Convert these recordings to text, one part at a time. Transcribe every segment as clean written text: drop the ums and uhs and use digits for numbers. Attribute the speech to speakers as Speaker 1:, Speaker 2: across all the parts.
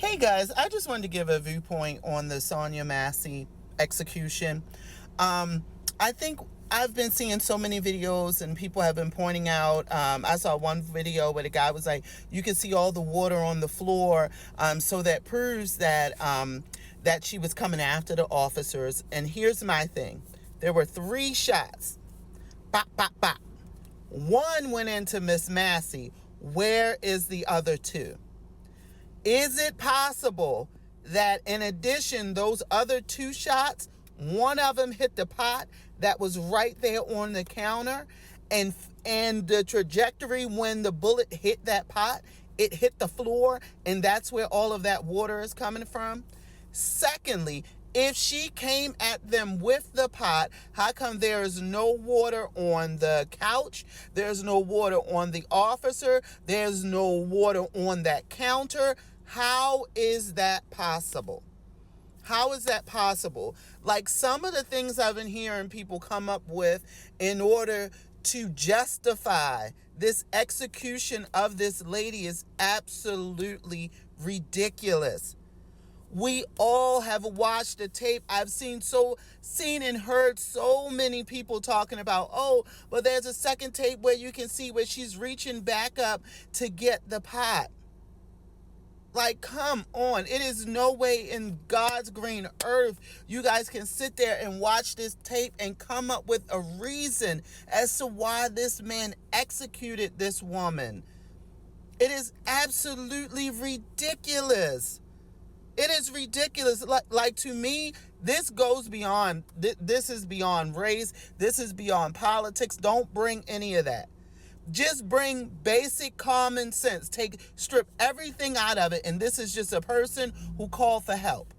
Speaker 1: Hey guys, I just wanted to give a viewpoint on the Sonia Massey execution. I think I've been seeing so many videos and people have been pointing out. I saw one video where the guy was like, you can see all the water on the floor. So that proves that that she was coming after the officers. And here's my thing. There were 3 shots. Bop, bop, bop. One went into Miss Massey. Where is the other 2? Is it possible that in addition, those other 2 shots, one of them hit the pot that was right there on the counter, and the trajectory when the bullet hit that pot, it hit the floor, and that's where all of that water is coming from? Secondly, if she came at them with the pot, how come there is no water on the couch? There's no water on the officer. There's no water on that counter. How is that possible? How is that possible? Like, some of the things I've been hearing people come up with in order to justify this execution of this lady is absolutely ridiculous. We all have watched the tape. I've seen and heard so many people talking about, oh, but there's a second tape where you can see where she's reaching back up to get the pot. Like, come on. It is no way in God's green earth you guys can sit there and watch this tape and come up with a reason as to why this man executed this woman. It is absolutely ridiculous. It is ridiculous. Like to me, this goes beyond, this is beyond race. This is beyond politics. Don't bring any of that. Just bring basic common sense. Strip everything out of it. And this is just a person who called for help.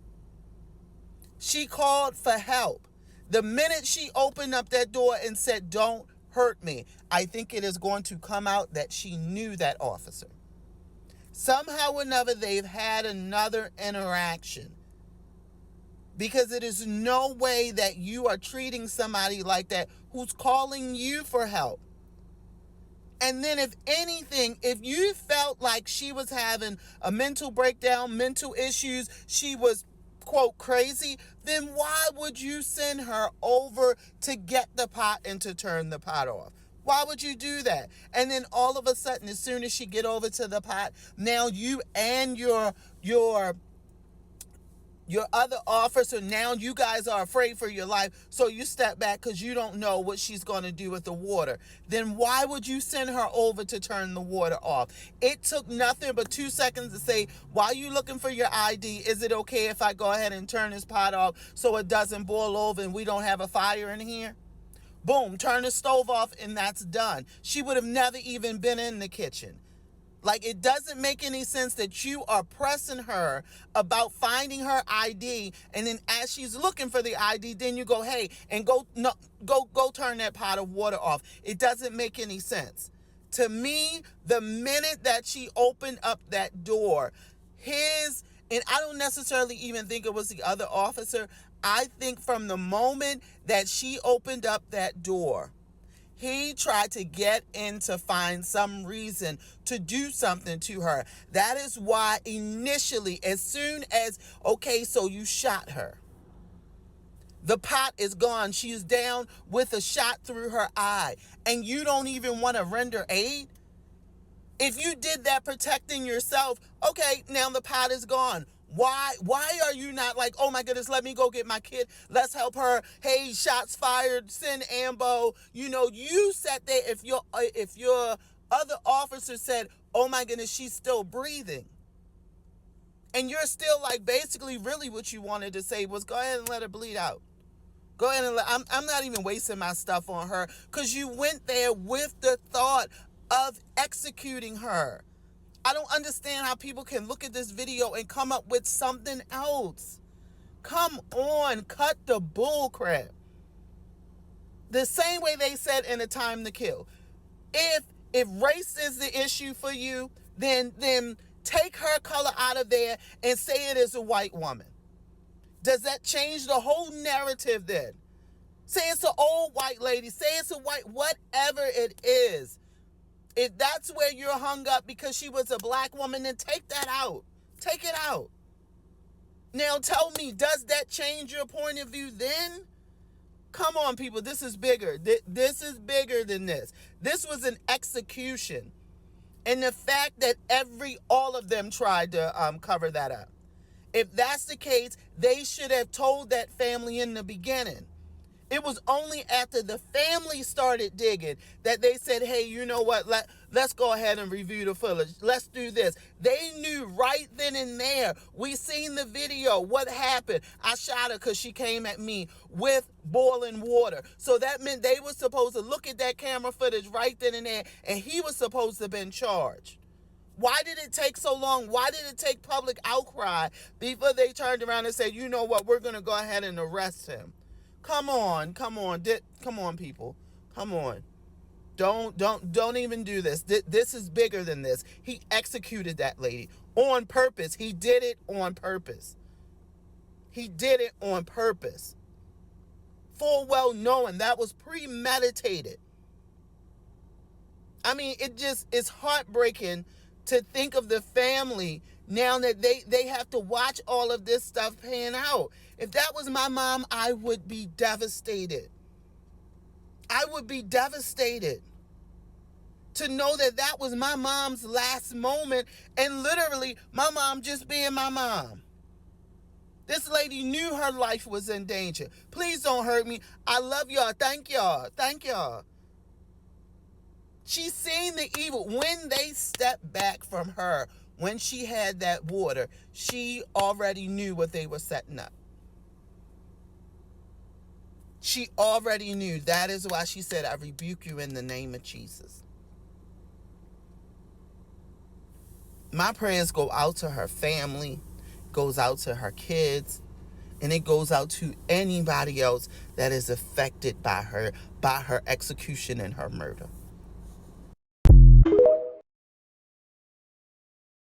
Speaker 1: She called for help. The minute she opened up that door and said, "Don't hurt me," I think it is going to come out that she knew that officer. Somehow or another, they've had another interaction. Because it is no way that you are treating somebody like that who's calling you for help. And then if anything, if you felt like she was having a mental breakdown, mental issues, she was, quote, crazy, then why would you send her over to get the pot and to turn the pot off? Why would you do that? And then all of a sudden, as soon as she get over to the pot, now you and your other officer, now you guys are afraid for your life, so you step back because you don't know what she's going to do with the water. Then why would you send her over to turn the water off? It took nothing but 2 seconds to say, while you looking for your ID, is it okay if I go ahead and turn this pot off so it doesn't boil over and we don't have a fire in here? Boom, turn the stove off and that's done. She would have never even been in the kitchen. Like, it doesn't make any sense that you are pressing her about finding her ID, and then as she's looking for the ID, then you go, hey, and go turn that pot of water off. It doesn't make any sense. To me, the minute that she opened up that door, and I don't necessarily even think it was the other officer. I think from the moment that she opened up that door, he tried to get in to find some reason to do something to her. That is why initially, as soon as, okay, so you shot her. The pot is gone. She's down with a shot through her eye. And you don't even want to render aid? If you did that protecting yourself, okay, now the pot is gone. Why are you not like, oh my goodness, let me go get my kid. Let's help her. Hey, shots fired. Send ambo. You sat there. If your other officer said, oh my goodness, she's still breathing. And you're still like, basically really what you wanted to say was go ahead and let her bleed out. Go ahead and I'm not even wasting my stuff on her because you went there with the thought of executing her. I don't understand how people can look at this video and come up with something else. Come on, cut the bull crap. The same way they said in A Time to Kill. If race is the issue for you, then take her color out of there and say it is a white woman. Does that change the whole narrative then? Say it's an old white lady. Say it's a white, whatever it is. If that's where you're hung up because she was a black woman, then take that out. Take it out. Now tell me, does that change your point of view then? Come on, people. This is bigger. This is bigger than this. This was an execution. And the fact that all of them tried to cover that up. If that's the case, they should have told that family in the beginning. It was only after the family started digging that they said, hey, you know what? Let's go ahead and review the footage. Let's do this. They knew right then and there. We seen the video. What happened? I shot her because she came at me with boiling water. So that meant they were supposed to look at that camera footage right then and there, and he was supposed to have been charged. Why did it take so long? Why did it take public outcry before they turned around and said, you know what? We're going to go ahead and arrest him. Come on, come on, people. Come on. Don't even do this. This is bigger than this. He executed that lady on purpose. He did it on purpose. He did it on purpose. Full well knowing that was premeditated. I mean, it just is heartbreaking to think of the family now that they have to watch all of this stuff pan out. If that was my mom, I would be devastated. I would be devastated to know that that was my mom's last moment, and literally my mom just being my mom. This lady knew her life was in danger. Please don't hurt me. I love y'all. Thank y'all. Thank y'all. She's seen the evil. When they stepped back from her, when she had that water, she already knew what they were setting up. She already knew. That is why she said, I rebuke you in the name of Jesus. My prayers go out to her family, goes out to her kids, and it goes out to anybody else that is affected by her execution and her murder.